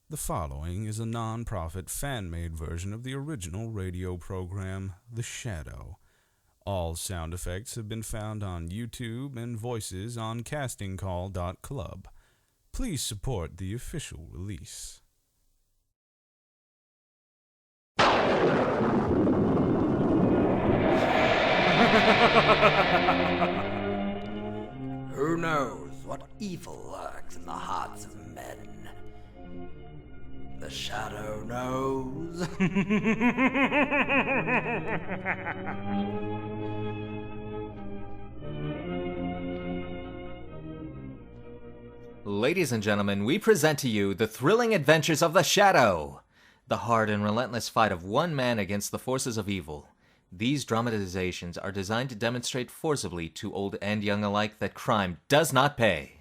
The following is a non-profit fan-made version of the original radio program, The Shadow. All sound effects have been found on YouTube and voices on castingcall.club. Please support the official release. Who knows what evil lurks in the hearts of men? The Shadow knows. Ladies and gentlemen, we present to you the thrilling adventures of the Shadow, the hard and relentless fight of one man against the forces of evil. These dramatizations are designed to demonstrate forcibly to old and young alike that crime does not pay.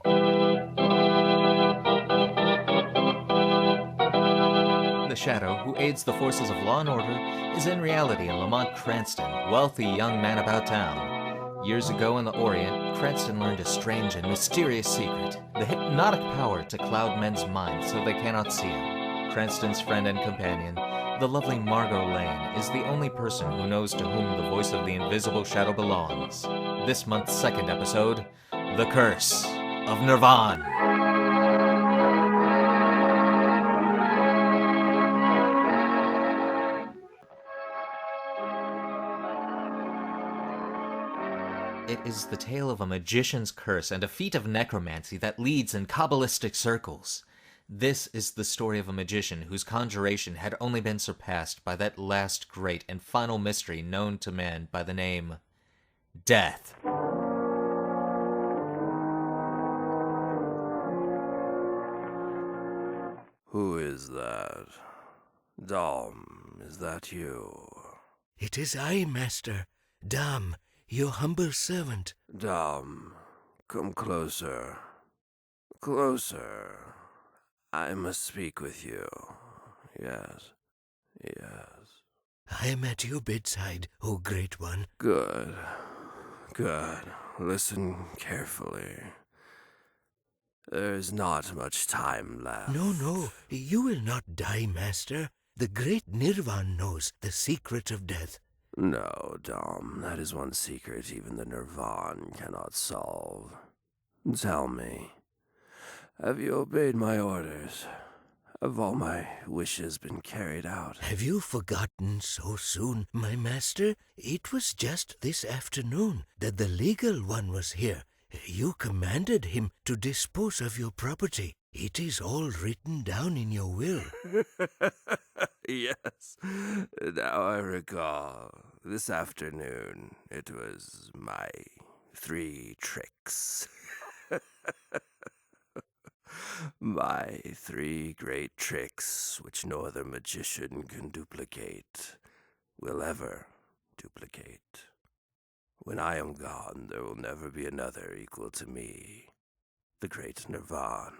The Shadow, who aids the forces of law and order, is in reality a Lamont Cranston, wealthy young man about town. Years ago in the Orient, Cranston learned a strange and mysterious secret, the hypnotic power to cloud men's minds so they cannot see him. Cranston's friend and companion, the lovely Margot Lane, is the only person who knows to whom the voice of the invisible shadow belongs. This month's second episode, The Curse of Nirvan. It is the tale of a magician's curse and a feat of necromancy that leads in Kabbalistic circles. This is the story of a magician whose conjuration had only been surpassed by that last great and final mystery known to man by the name Death. Who is that? Dham, is that you? It is I, Master. Dham, your humble servant. Dham, come closer. Closer. I must speak with you. Yes. I am at your bedside, O Great One. Good. Listen carefully. There is not much time left. No, you will not die, Master. The Great Nirvan knows the secret of death. No, Dham, that is one secret even the Nirvan cannot solve. Tell me, have you obeyed my orders? Have all my wishes been carried out? Have you forgotten so soon, my master? It was just this afternoon that the legal one was here. You commanded him to dispose of your property. It is all written down in your will. Yes, now I recall. This afternoon, it was my 3 tricks. My 3 great tricks, which no other magician can duplicate, will ever duplicate. When I am gone, there will never be another equal to me, the Great Nirvan.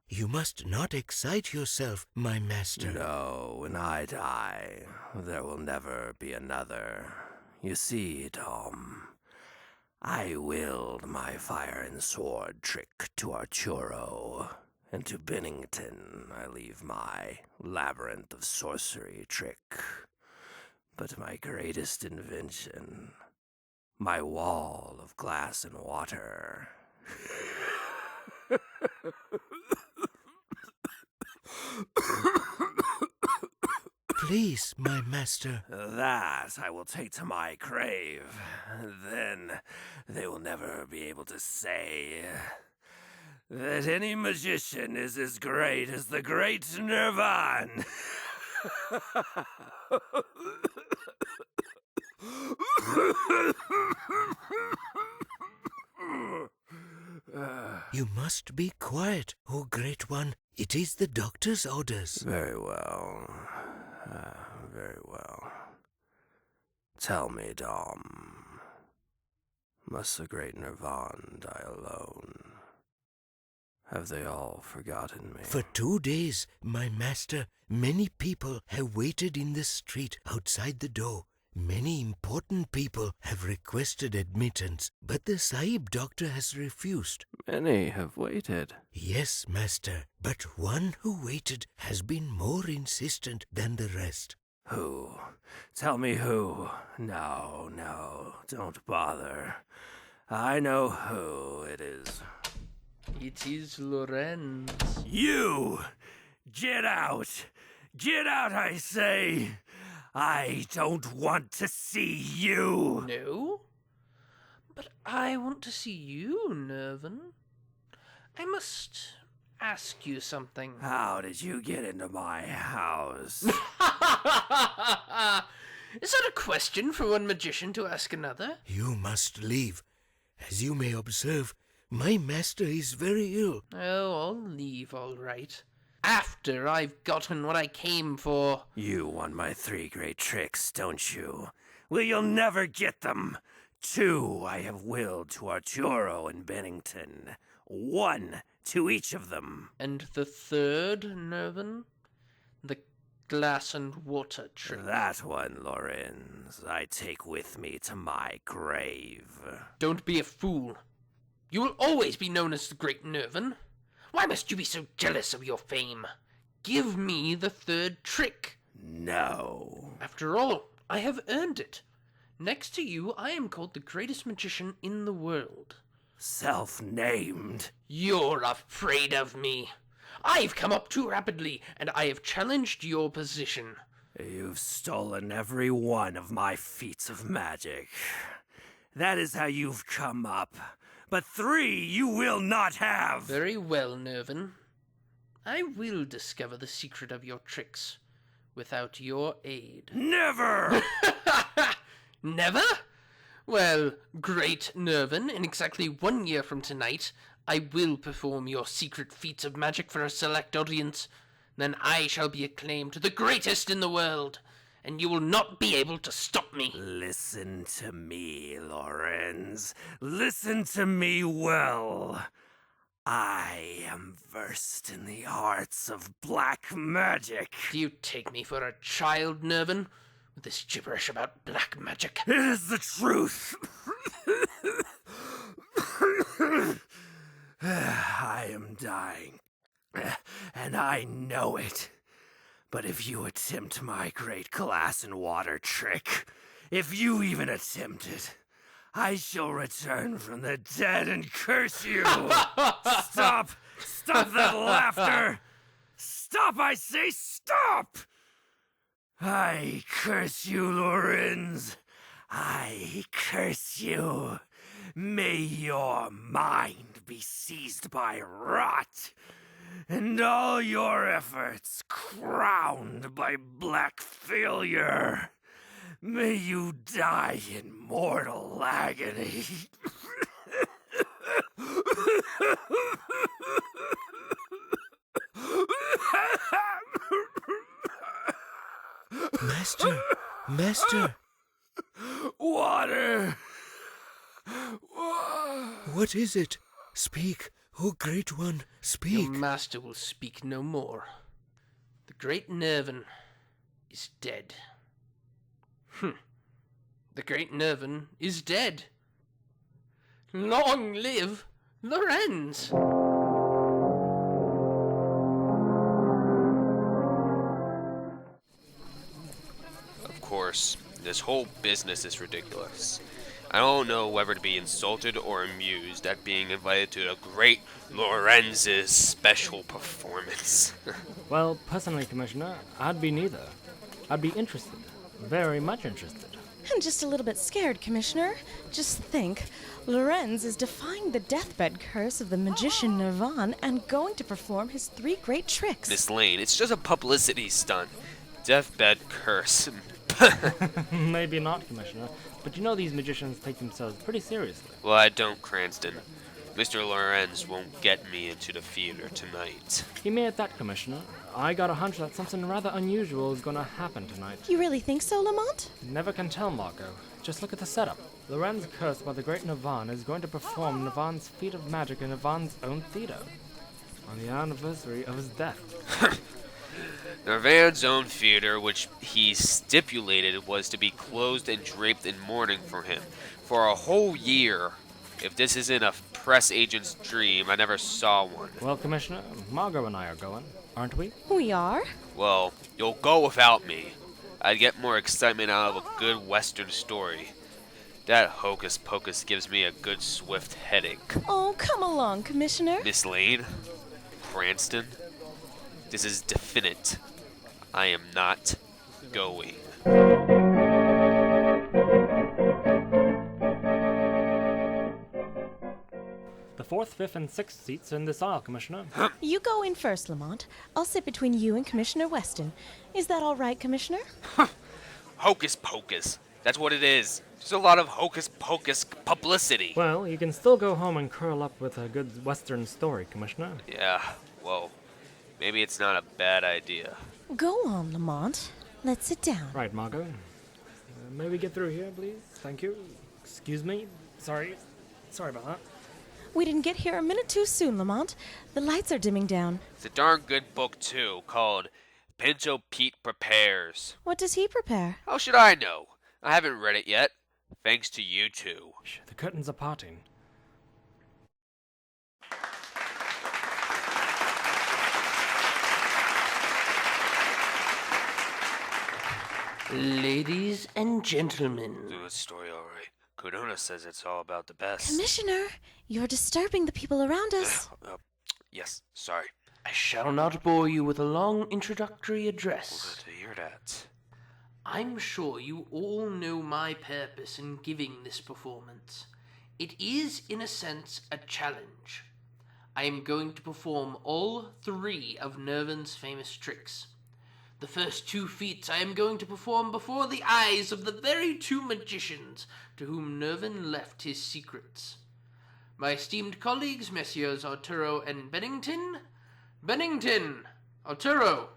You must not excite yourself, my master. No, when I die, there will never be another. You see, Dham, I willed my fire and sword trick to Anturo, and to Bennington I leave my labyrinth of sorcery trick. But my greatest invention, my wall of glass and water. Please, my master. That I will take to my grave. Then they will never be able to say that any magician is as great as the Great Nirvan. You must be quiet, O Great One. It is the doctor's orders. Very well. Very well. Tell me, Dham, must the Great Nirvan die alone? Have they all forgotten me? For 2 days, my master, many people have waited in the street outside the door. Many important people have requested admittance, but the Sahib doctor has refused. Many have waited. Yes, Master, but one who waited has been more insistent than the rest. Who? Tell me who. No, don't bother. I know who it is. It is Lorenz. You! Get out! Get out, I say! I don't want to see you! No? But I want to see you, Nirvan. I must ask you something. How did you get into my house? Is that a question for one magician to ask another? You must leave. As you may observe, my master is very ill. Oh, I'll leave, all right. After I've gotten what I came for. You want my 3 great tricks, don't you? Well, you'll never get them. 2 I have willed to Anturo and Bennington. 1 to each of them. And the third, Nirvan? The glass and water trick. That one, Lorenz, I take with me to my grave. Don't be a fool. You will always be known as the Great Nirvan. Why must you be so jealous of your fame? Give me the third trick. No. After all, I have earned it. Next to you, I am called the greatest magician in the world. Self-named. You're afraid of me. I've come up too rapidly, and I have challenged your position. You've stolen every one of my feats of magic. That is how you've come up. But 3 you will not have. Very well, Nirvan. I will discover the secret of your tricks without your aid. Never! Never? Well, Great Nirvan, in exactly 1 year from tonight, I will perform your secret feats of magic for a select audience. Then I shall be acclaimed the greatest in the world, and you will not be able to stop me. Listen to me, Lorenz. Listen to me well. I am versed in the arts of black magic. Do you take me for a child, Nirvan, with this gibberish about black magic? It is the truth. I am dying, and I know it. But if you attempt my great glass and water trick, if you even attempt it, I shall return from the dead and curse you. Stop! Stop that laughter! Stop, I say, stop! I curse you, Lorenz. I curse you. May your mind be seized by rot, and all your efforts crowned by black failure. May you die in mortal agony. Master. Water. What is it? Speak, O Great One, speak. Your master will speak no more. The Great Nirvan is dead. The Great Nirvan is dead. Long live Lorenz! Of course, this whole business is ridiculous. I don't know whether to be insulted or amused at being invited to the great Lorenz's special performance. Well, personally, Commissioner, I'd be neither. I'd be interested. Very much interested. I'm just a little bit scared, Commissioner. Just think, Lorenz is defying the deathbed curse of the magician Nirvan and going to perform his 3 great tricks. Miss Lane, it's just a publicity stunt. Deathbed curse. Maybe not, Commissioner, but you know these magicians take themselves pretty seriously. Well, I don't, Cranston. Mr. Lorenz won't get me into the theater tonight. He may at that, Commissioner. I got a hunch that something rather unusual is going to happen tonight. You really think so, Lamont? Never can tell, Margot. Just look at the setup. Lorenz, cursed by the Great Nirvan, is going to perform Nirvan's feat of magic in Nirvan's own theater on the anniversary of his death. Nirvan's own theater, which he stipulated was to be closed and draped in mourning for him for a whole year. If this isn't a press agent's dream, I never saw one. Well, Commissioner, Margot and I are going, aren't we? We are? Well, you'll go without me. I'd get more excitement out of a good Western story. That hocus pocus gives me a good swift headache. Oh, come along, Commissioner. Miss Lane? Cranston? This is definite. I am not going. The 4th, 5th, and 6th seats are in this aisle, Commissioner. You go in first, Lamont. I'll sit between you and Commissioner Weston. Is that all right, Commissioner? Hocus pocus. That's what it is. Just a lot of hocus pocus publicity. Well, you can still go home and curl up with a good Western story, Commissioner. Yeah, well, maybe it's not a bad idea. Go on, Lamont. Let's sit down. Right, Margot. May we get through here, please? Thank you. Excuse me. Sorry about that. We didn't get here a minute too soon, Lamont. The lights are dimming down. It's a darn good book, too, called Pinto Pete Prepares. What does he prepare? How should I know? I haven't read it yet. Thanks to you two. The curtains are parting. Ladies and gentlemen. Do the story all right. Corona says it's all about the best. Commissioner, you're disturbing the people around us. Yes, sorry. I shall not bore you with a long introductory address. Glad to hear that. I'm sure you all know my purpose in giving this performance. It is, in a sense, a challenge. I am going to perform all 3 of Nirvan's famous tricks. The first 2 feats I am going to perform before the eyes of the very 2 magicians to whom Nirvan left his secrets. My esteemed colleagues, Messieurs Anturo and Bennington. Bennington! Anturo!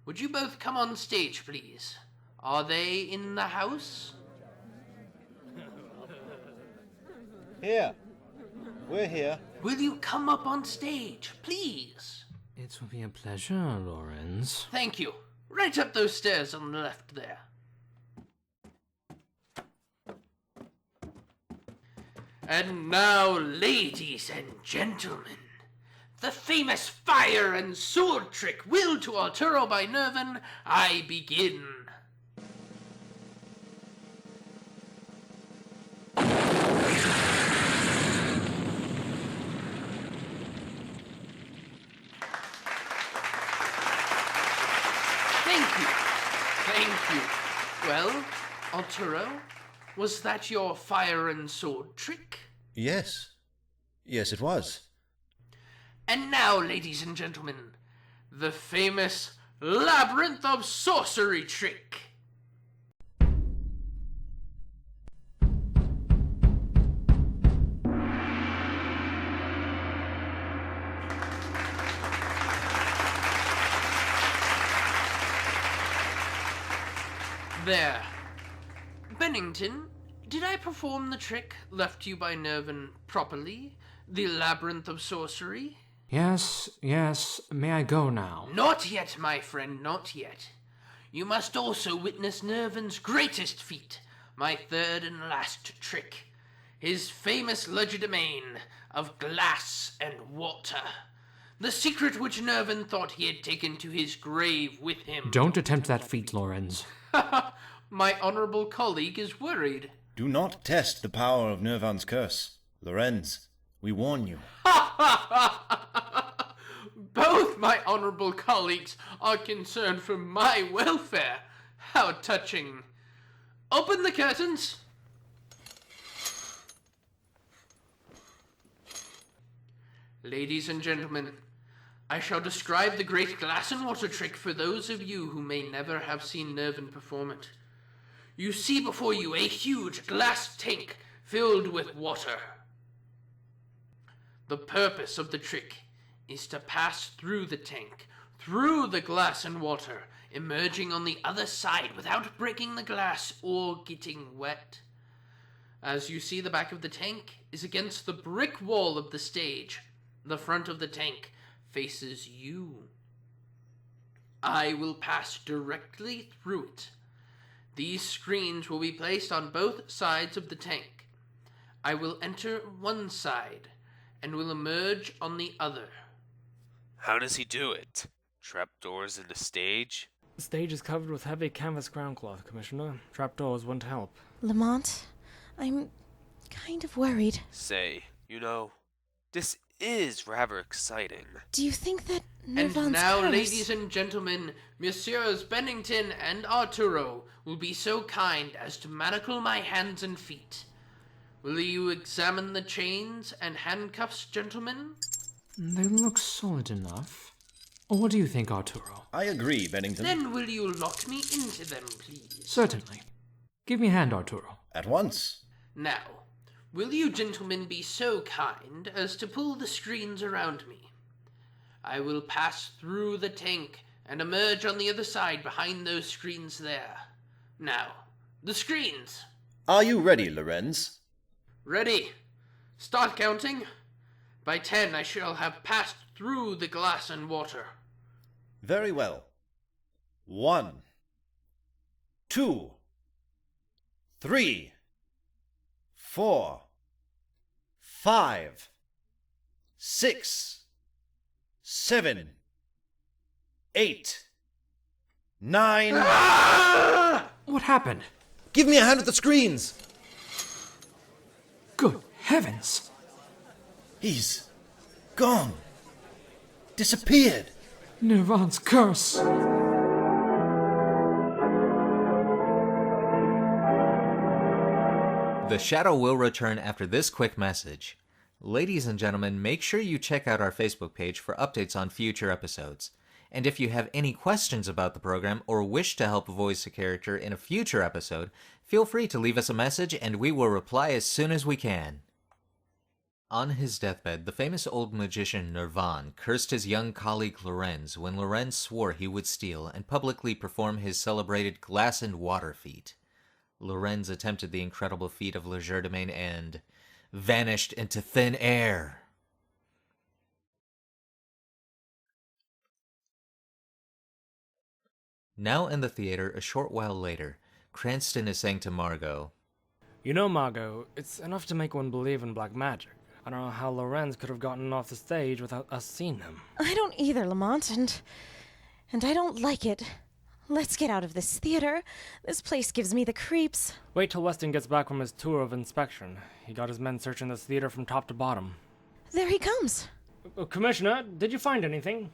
Would you both come on stage, please? Are they in the house? Here. We're here. Will you come up on stage, please? It will be a pleasure, Lorenz. Thank you. Right up those stairs on the left there. And now, ladies and gentlemen, the famous fire and sword trick willed to Anturo by Nirvan, I begin. Thank you. Well, Anturo, was that your fire and sword trick? Yes. Yes, it was. And now, ladies and gentlemen, the famous Labyrinth of Sorcery trick. There. Bennington, did I perform the trick left you by Nirvan properly? The Labyrinth of Sorcery? Yes. May I go now? Not yet, my friend, not yet. You must also witness Nirvan's greatest feat, my 3rd and last trick. His famous legerdemain of glass and water. The secret which Nirvan thought he had taken to his grave with him. Don't attempt that feat, Lorenz. My honorable colleague is worried. Do not test the power of Nirvan's curse. Lorenz, we warn you. Both my honorable colleagues are concerned for my welfare. How touching. Open the curtains. Ladies and gentlemen, I shall describe the great glass and water trick for those of you who may never have seen Nirvan perform it. You see before you a huge glass tank filled with water. The purpose of the trick is to pass through the tank, through the glass and water, emerging on the other side without breaking the glass or getting wet. As you see, the back of the tank is against the brick wall of the stage. The front of the tank faces you. I will pass directly through it. These screens will be placed on both sides of the tank. I will enter one side and will emerge on the other. How does he do it? Trapdoors in the stage? The stage is covered with heavy canvas ground cloth, Commissioner. Trapdoors wouldn't help. Lamont, I'm kind of worried. Say, this is rather exciting. Do you think that And Nirvan's now, curse... ladies and gentlemen, Messieurs Bennington and Anturo will be so kind as to manacle my hands and feet. Will you examine the chains and handcuffs, gentlemen? They look solid enough. What do you think, Arturo? I agree, Bennington. Then will you lock me into them, please? Certainly. Give me a hand, Arturo. At once. Now, will you gentlemen be so kind as to pull the screens around me? I will pass through the tank and emerge on the other side behind those screens there. Now, the screens. Are you ready, Lorenz? Ready. Start counting. By 10 I shall have passed through the glass and water. Very well. 1, 2, 3, 4, 5, 6, 7, 8, 9... What happened? Give me a hand with the screens! Good heavens! He's gone. Disappeared. Nirvan's curse! The Shadow will return after this quick message. Ladies and gentlemen, make sure you check out our Facebook page for updates on future episodes. And if you have any questions about the program or wish to help voice a character in a future episode, feel free to leave us a message and we will reply as soon as we can. On his deathbed, the famous old magician Nirvan cursed his young colleague Lorenz when Lorenz swore he would steal and publicly perform his celebrated glass and water feat. Lorenz attempted the incredible feat of legerdemain and vanished into thin air. Now in the theater, a short while later, Cranston is saying to Margot, You know, Margot, it's enough to make one believe in black magic. I don't know how Lorenz could have gotten off the stage without us seeing him. I don't either, Lamont, and I don't like it. Let's get out of this theater. This place gives me the creeps. Wait till Weston gets back from his tour of inspection. He got his men searching this theater from top to bottom. There he comes. Commissioner, did you find anything?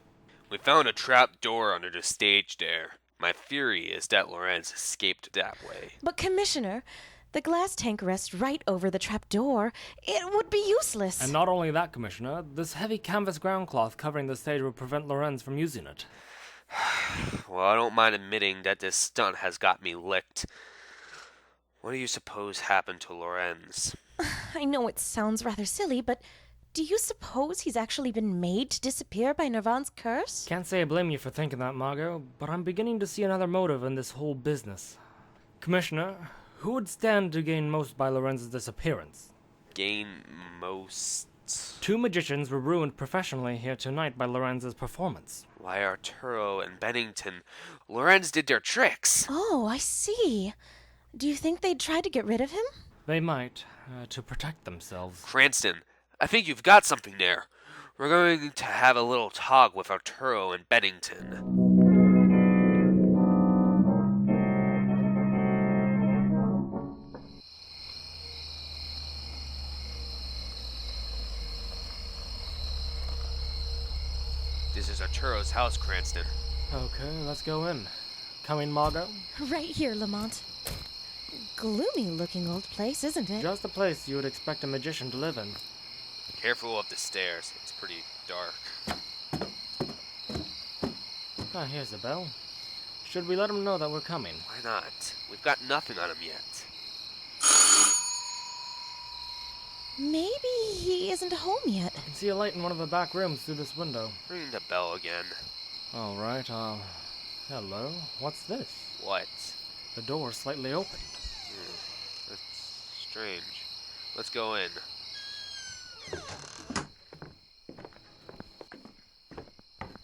We found a trap door under the stage there. My theory is that Lorenz escaped that way. But, Commissioner, the glass tank rests right over the trap door. It would be useless. And not only that, Commissioner, this heavy canvas ground cloth covering the stage would prevent Lorenz from using it. Well, I don't mind admitting that this stunt has got me licked. What do you suppose happened to Lorenz? I know it sounds rather silly, but do you suppose he's actually been made to disappear by Nirvan's curse? Can't say I blame you for thinking that, Margot, but I'm beginning to see another motive in this whole business. Commissioner, who would stand to gain most by Lorenz's disappearance? Gain most? 2 magicians were ruined professionally here tonight by Lorenz's performance. Why, Anturo and Bennington, Lorenz did their tricks. Oh, I see. Do you think they'd try to get rid of him? They might, to protect themselves. Cranston, I think you've got something there. We're going to have a little talk with Anturo and Bennington. This is Arturo's house, Cranston. Okay, let's go in. Coming, Margot? Right here, Lamont. Gloomy-looking old place, isn't it? Just the place you would expect a magician to live in. Careful of the stairs. It's pretty dark. Ah, here's the bell. Should we let him know that we're coming? Why not? We've got nothing on him yet. Maybe he isn't home yet. I can see a light in one of the back rooms through this window. Ring the bell again. All right, hello? What's this? What? The door's slightly open. That's strange. Let's go in.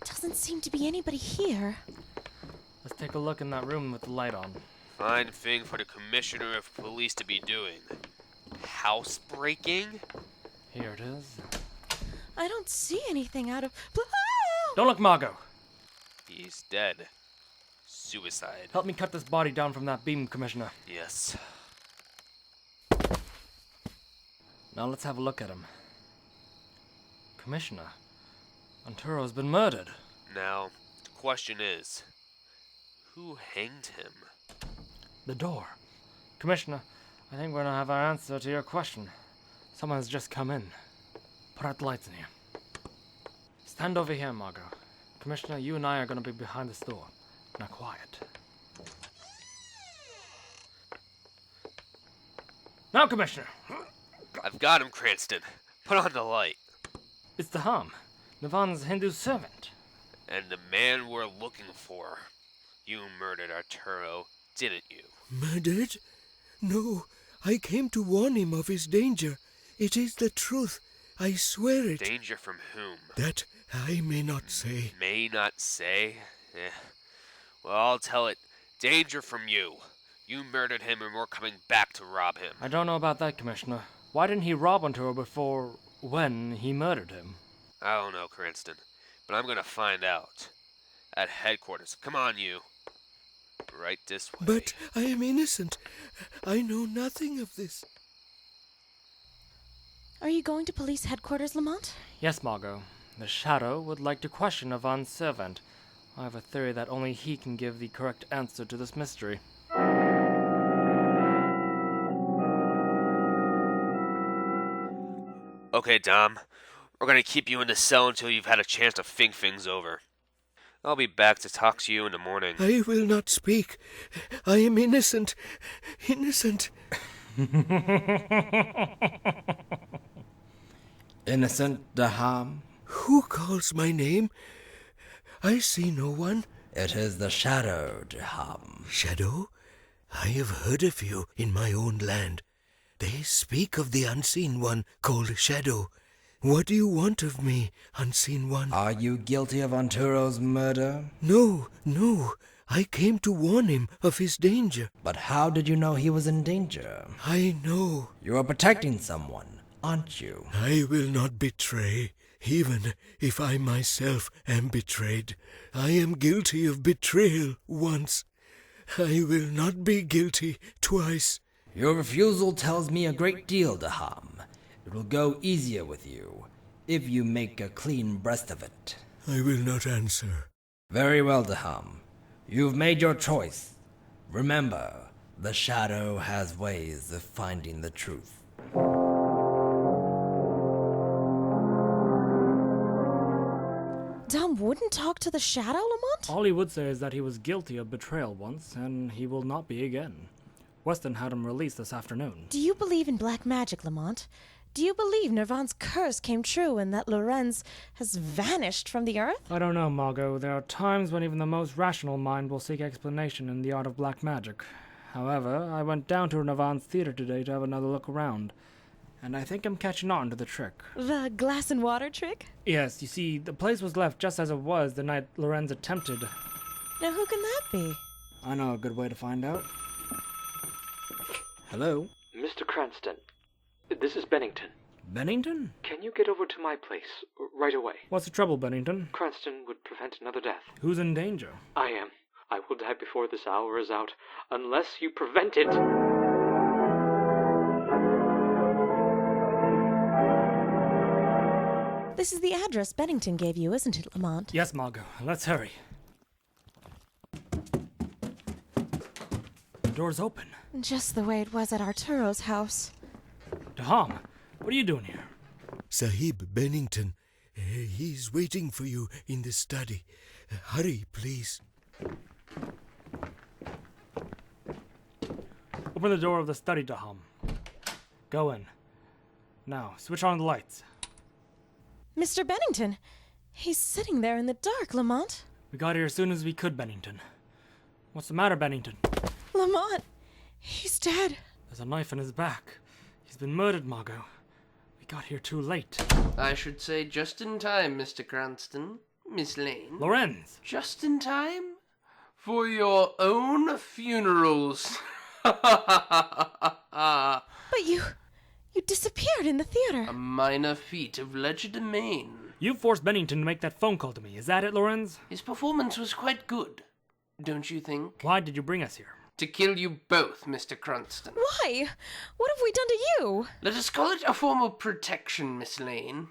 Doesn't seem to be anybody here. take a look in that room with the light on. Fine thing for the Commissioner of Police to be doing. Housebreaking? Here it is. I don't see anything out of... Don't look, Margot! He's dead. Suicide. Help me cut this body down from that beam, Commissioner. Yes. Now let's have a look at him. Commissioner, Anturo's been murdered. Now, the question is, who hanged him? The door. Commissioner, I think we're gonna have our answer to your question. Someone's just come in. Put out the lights in here. Stand over here, Margot. Commissioner, you and I are gonna be behind this door. Now quiet. Now, Commissioner! I've got him, Cranston. Put on the light. It's Dham, Nirvan's Hindu servant. And the man we're looking for. You murdered Anturo, didn't you? Murdered? No, I came to warn him of his danger. It is the truth. I swear it. Danger from whom? That I may not say. May not say? Well, I'll tell it. Danger from you. You murdered him and we're coming back to rob him. I don't know about that, Commissioner. Why didn't he rob Anturo before when he murdered him? I don't know, Cranston. But I'm gonna find out. At headquarters. Come on, you. Right this way. But I am innocent. I know nothing of this. Are you going to police headquarters, Lamont? Yes, Margot. The Shadow would like to question Nirvan's servant. I have a theory that only he can give the correct answer to this mystery. Okay, Dham. We're gonna keep you in the cell until you've had a chance to think things over. I'll be back to talk to you in the morning. I will not speak. I am innocent. Innocent. Innocent, Dham? Who calls my name? I see no one. It is the Shadow, Dham. Shadow? I have heard of you in my own land. They speak of the Unseen One called Shadow. What do you want of me, Unseen One? Are you guilty of Anturo's murder? No, no. I came to warn him of his danger. But how did you know he was in danger? I know. You are protecting someone, aren't you? I will not betray, even if I myself am betrayed. I am guilty of betrayal once. I will not be guilty twice. Your refusal tells me a great deal, Dham. It will go easier with you, if you make a clean breast of it. I will not answer. Very well, Dham. You've made your choice. Remember, the Shadow has ways of finding the truth. Dham wouldn't talk to the Shadow, Lamont? All he would say is that he was guilty of betrayal once, and he will not be again. Weston had him released this afternoon. Do you believe in black magic, Lamont? Do you believe Nirvan's curse came true and that Lorenz has vanished from the earth? I don't know, Margot. There are times when even the most rational mind will seek explanation in the art of black magic. However, I went down to Nirvan's theater today to have another look around, and I think I'm catching on to the trick. The glass and water trick? Yes, you see, the place was left just as it was the night Lorenz attempted. Now who can that be? I know a good way to find out. Hello? Mr. Cranston, this is Bennington. Bennington? Can you get over to my place right away? What's the trouble, Bennington? Cranston would prevent another death. Who's in danger? I am. I will die before this hour is out, unless you prevent it. This is the address Bennington gave you, isn't it, Lamont? Yes, Margot. Let's hurry. The door's open. Just the way it was at Arturo's house. Dham, what are you doing here? Sahib Bennington, he's waiting for you in the study. Hurry, please. Open the door of the study, Dham. Go in. Now, switch on the lights. Mr. Bennington, he's sitting there in the dark, Lamont. We got here as soon as we could, Bennington. What's the matter, Bennington? Lamont, he's dead. There's a knife in his back. He's been murdered, Margot. We got here too late. I should say just in time, Mr. Cranston. Miss Lane. Lorenz! Just in time? For your own funerals. But you disappeared in the theater. A minor feat of legerdemain. You forced Bennington to make that phone call to me. Is that it, Lorenz? His performance was quite good, don't you think? Why did you bring us here? To kill you both, Mr. Cranston. Why? What have we done to you? Let us call it a form of protection, Miss Lane.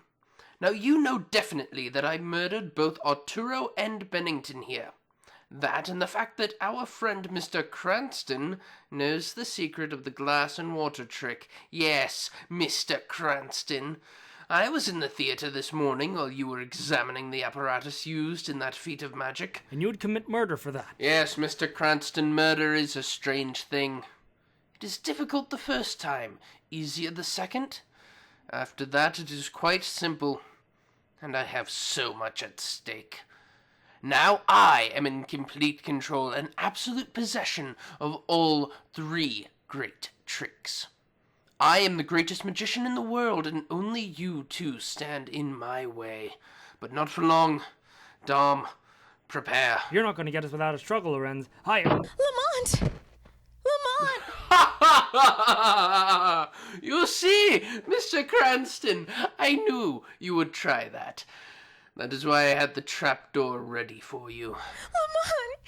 Now, you know definitely that I murdered both Anturo and Bennington here. That and the fact that our friend Mr. Cranston knows the secret of the glass and water trick. Yes, Mr. Cranston. I was in the theatre this morning while you were examining the apparatus used in that feat of magic. And you would commit murder for that? Yes, Mr. Cranston, murder is a strange thing. It is difficult the first time, easier the second. After that it is quite simple, and I have so much at stake. Now I am in complete control and absolute possession of all 3 great tricks. I am the greatest magician in the world, and only you two stand in my way. But not for long. Dham, prepare. You're not going to get us without a struggle, Lorenz. Hi. Lamont! You see, Mr. Cranston, I knew you would try that. That is why I had the trapdoor ready for you. Lamont!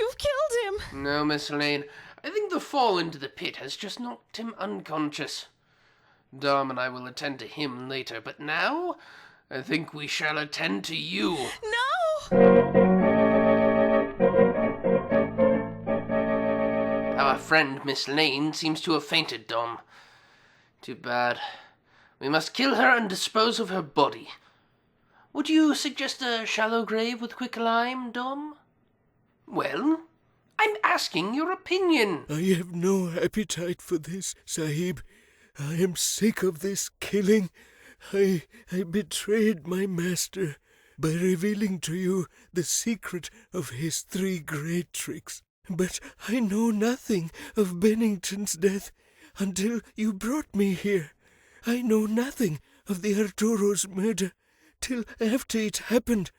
You've killed him! No, Miss Lane. I think the fall into the pit has just knocked him unconscious. Dham and I will attend to him later, but now I think we shall attend to you. No! Our friend Miss Lane seems to have fainted, Dham. Too bad. We must kill her and dispose of her body. Would you suggest a shallow grave with quick lime, Dham? Well, I'm asking your opinion. I have no appetite for this, Sahib. I am sick of this killing. I betrayed my master by revealing to you the secret of his 3 great tricks. But I know nothing of Bennington's death until you brought me here. I know nothing of the Anturo's murder till after it happened.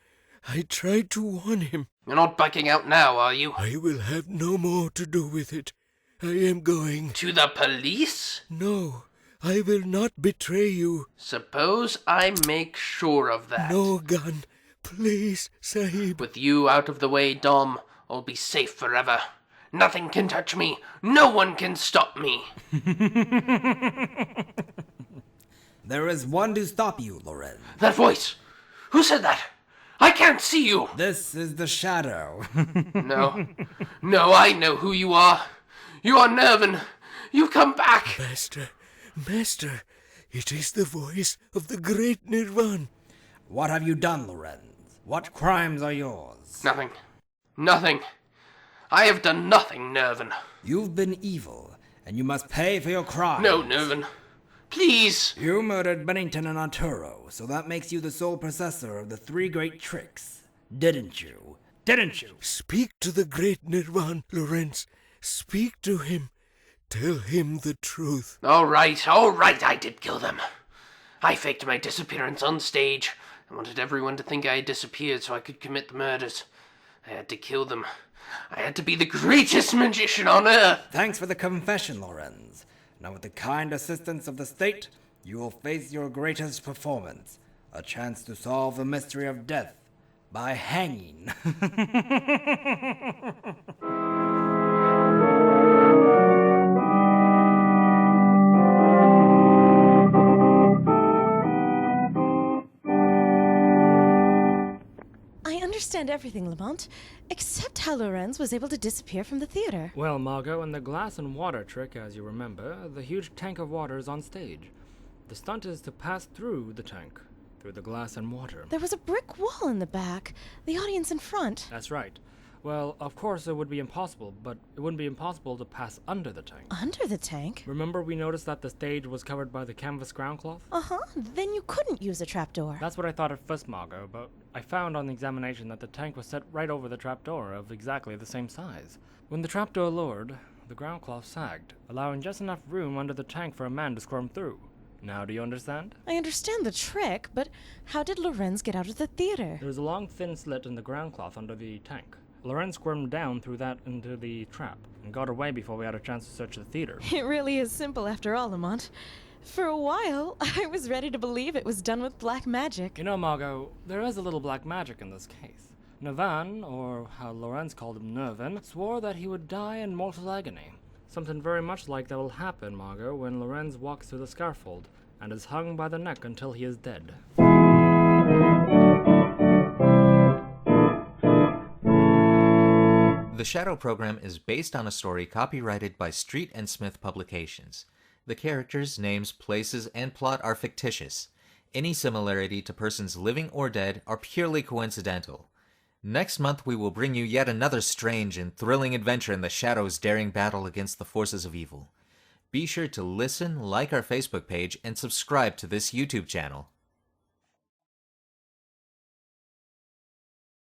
I tried to warn him. You're not backing out now, are you? I will have no more to do with it. I am going. To the police? No, I will not betray you. Suppose I make sure of that. No gun. Please, Sahib. With you out of the way, Dham, I'll be safe forever. Nothing can touch me. No one can stop me. There is one to stop you, Lorenz. That voice! Who said that? I can't see you! This is the Shadow. No, I know who you are. You are Nirvan. You've come back. Master, it is the voice of the Great Nirvan. What have you done, Lorenz? What crimes are yours? Nothing. I have done nothing, Nirvan. You've been evil, and you must pay for your crimes. No, Nirvan. Please! You murdered Bennington and Anturo, so that makes you the sole possessor of the 3 great tricks. Didn't you? Speak to the Great Nirvan, Lorenz. Speak to him. Tell him the truth. All right, I did kill them. I faked my disappearance on stage. I wanted everyone to think I had disappeared so I could commit the murders. I had to kill them. I had to be the greatest magician on earth. Thanks for the confession, Lorenz. Now, with the kind assistance of the state, you will face your greatest performance, a chance to solve the mystery of death by hanging. I understand everything, Lamont, except how Lorenz was able to disappear from the theater. Well, Margot, in the glass and water trick, as you remember, the huge tank of water is on stage. The stunt is to pass through the tank, through the glass and water. There was a brick wall in the back, the audience in front. That's right. Well, of course it would be impossible, but it wouldn't be impossible to pass under the tank. Under the tank? Remember we noticed that the stage was covered by the canvas ground cloth? Uh-huh. Then you couldn't use a trapdoor. That's what I thought at first, Margot, but I found on the examination that the tank was set right over the trapdoor of exactly the same size. When the trapdoor lowered, the ground cloth sagged, allowing just enough room under the tank for a man to squirm through. Now do you understand? I understand the trick, but how did Lorenz get out of the theater? There was a long thin slit in the ground cloth under the tank. Lorenz squirmed down through that into the trap and got away before we had a chance to search the theater. It really is simple after all, Lamont. For a while, I was ready to believe it was done with black magic. You know, Margot, there is a little black magic in this case. Nirvan, or how Lorenz called him Nirvan, swore that he would die in mortal agony. Something very much like that will happen, Margot, when Lorenz walks through the scaffold and is hung by the neck until he is dead. The Shadow program is based on a story copyrighted by Street and Smith Publications. The characters, names, places, and plot are fictitious. Any similarity to persons living or dead are purely coincidental. Next month we will bring you yet another strange and thrilling adventure in the Shadow's daring battle against the forces of evil. Be sure to listen, like our Facebook page, and subscribe to this YouTube channel.